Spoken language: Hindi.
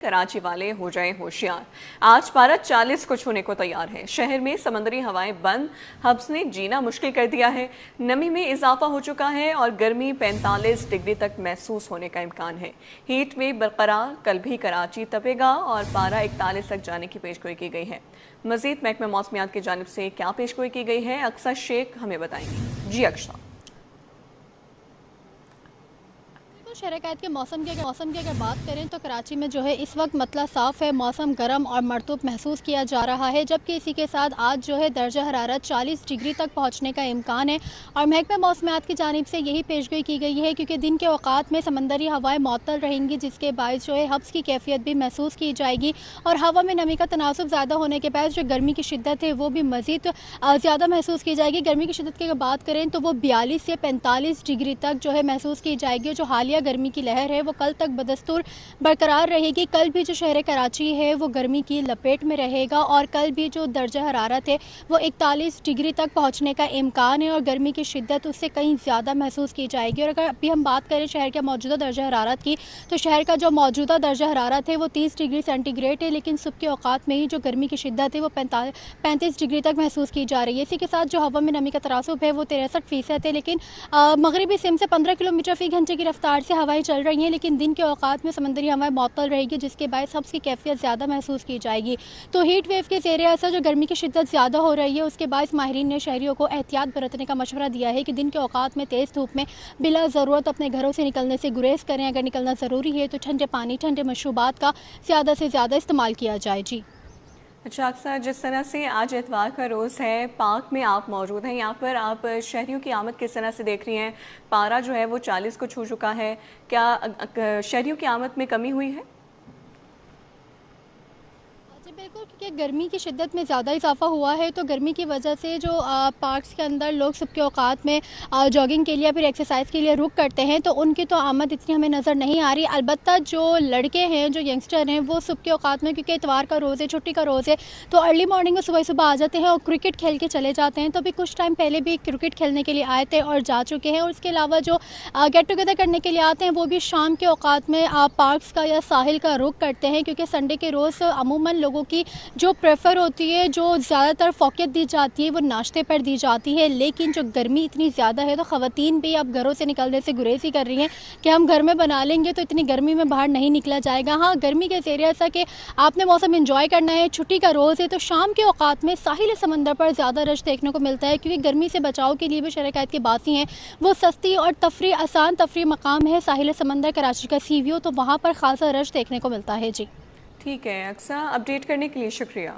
कराची वाले हो जाएं होशियार। आज पारा 40 को छूने को तैयार है। शहर में समंदरी हवाएं बंद, हब्स ने जीना मुश्किल कर दिया है। नमी में इजाफा हो चुका है और गर्मी 45 डिग्री तक महसूस होने का इम्कान है। हीट वेव बरकरार, कल भी कराची तपेगा और पारा 41 तक जाने की पेशगोई की गई है। मजीद महकमा मौसमियात की जानिब से क्या पेशगोई की गई है, अक्सा शेख हमें बताएंगी। जी अक्सा। शहर कैद के मौसम की अगर बात करें तो कराची में जो है इस वक्त मतला साफ़ है, मौसम गर्म और मरतूब महसूस किया जा रहा है, जबकि इसी के साथ आज जो है दर्जा हरारत 40 डिग्री तक पहुंचने का इम्कान है। और महकमा मौसमियात की जानिब से यही पेशगोई की गई है क्योंकि दिन के औकात में समंदरी हवाएं मअतल रहेंगी, जिसके बायस जो है हब्स की कैफियत भी महसूस की जाएगी और हवा में नमी का तनासुब ज़्यादा होने के बाद जो गर्मी की शिद्दत है वो भी मज़ीद ज़्यादा महसूस की जाएगी। गर्मी की शिद्दत की अगर बात करें तो वो 42 से 45 डिग्री तक जो है महसूस की जाएगी। जो हालिया गर्मी की लहर है वो कल तक बदस्तूर बरकरार रहेगी। कल भी जो शहर कराची है वो गर्मी की लपेट में रहेगा और कल भी जो दर्जा हरारत है वो 41 डिग्री तक पहुंचने का इम्कान है और गर्मी की शिद्दत उससे कहीं ज़्यादा महसूस की जाएगी। और अगर अभी हम बात करें शहर के मौजूदा दर्जा हरारत की तो शहर का जो मौजूदा दर्जा हरारत है वो 30 डिग्री सेंटीग्रेड है, लेकिन सुबह के औकात में ही जो गर्मी की शिद्दत है वो 35 डिग्री तक महसूस की जा रही है। इसी के साथ जो हवा में नमी का तनासुब है वो 63% है, लेकिन मगरबी सिम से 15 किलोमीटर फी घंटे की रफ्तार से हवाएं चल रही हैं, लेकिन दिन के औकात में समंदरी हवाएं मअतल रहेगी, जिसके बायस हब्स की कैफियत ज़्यादा महसूस की जाएगी। तो हीट वेव के ज़ेरे असर जो गर्मी की शिद्दत ज़्यादा हो रही है उसके बायस माहिरीन ने शहरियों को एहतियात बरतने का मशवरा दिया है कि दिन के औकात में तेज़ धूप में बिला ज़रूरत अपने घरों से निकलने से गुरेज करें। अगर निकलना ज़रूरी है तो ठंडे पानी, ठंडे मशरूबात का ज़्यादा से ज़्यादा इस्तेमाल किया जाए। जी अच्छा अक्सर, जिस तरह से आज एतवार का रोज़ है, पाक में आप मौजूद हैं, यहाँ पर आप शहरियों की आमद किस तरह से देख रही हैं? पारा जो है वो 40 को छू चुका है, क्या शहरियों की आमद में कमी हुई है? बिल्कुल, क्योंकि गर्मी की शिद्दत में ज़्यादा इजाफा हुआ है तो गर्मी की वजह से जो पार्क्स के अंदर लोग सुबह के औकात में जॉगिंग के लिए या फिर एक्सरसाइज के लिए रुक करते हैं तो उनकी तो आमद इतनी हमें नज़र नहीं आ रही। अलबत्ता जो लड़के हैं, जो यंगस्टर हैं, वो सुबह के औकात में, क्योंकि इतवार का रोज़ है, छुट्टी का रोज़ है, तो अर्ली मॉर्निंग में सुबह सुबह आ जाते हैं और क्रिकेट खेल के चले जाते हैं। तो अभी कुछ टाइम पहले भी क्रिकेट खेलने के लिए आए थे और जा चुके हैं। और इसके अलावा जो गेट टुगेदर करने के लिए आते हैं वो भी शाम के औकात में पार्क्स का या साहिल का रुख करते हैं, क्योंकि संडे के रोज़ अमूमन लोगों की जो प्रेफर होती है, जो ज़्यादातर फोकस दी जाती है वो नाश्ते पर दी जाती है। लेकिन जो गर्मी इतनी ज़्यादा है तो ख़वातीन भी अब घरों से निकलने से गुरेज ही कर रही हैं कि हम घर में बना लेंगे, तो इतनी गर्मी में बाहर नहीं निकला जाएगा। हाँ, गर्मी के ज़रिए ऐसा कि आपने मौसम एंजॉय करना है, छुट्टी का रोज़ है, तो शाम के औकात में साहिल समंदर पर ज़्यादा रश देखने को मिलता है, क्योंकि गर्मी से बचाव के लिए भी शहर कैद के बासी हैं वो सस्ती और आसान तफरी मकाम है साहिल समंदर कराची का सी व्यू, तो वहाँ पर खासा रश देखने को मिलता है। जी ठीक है अक्सा, अपडेट करने के लिए शुक्रिया।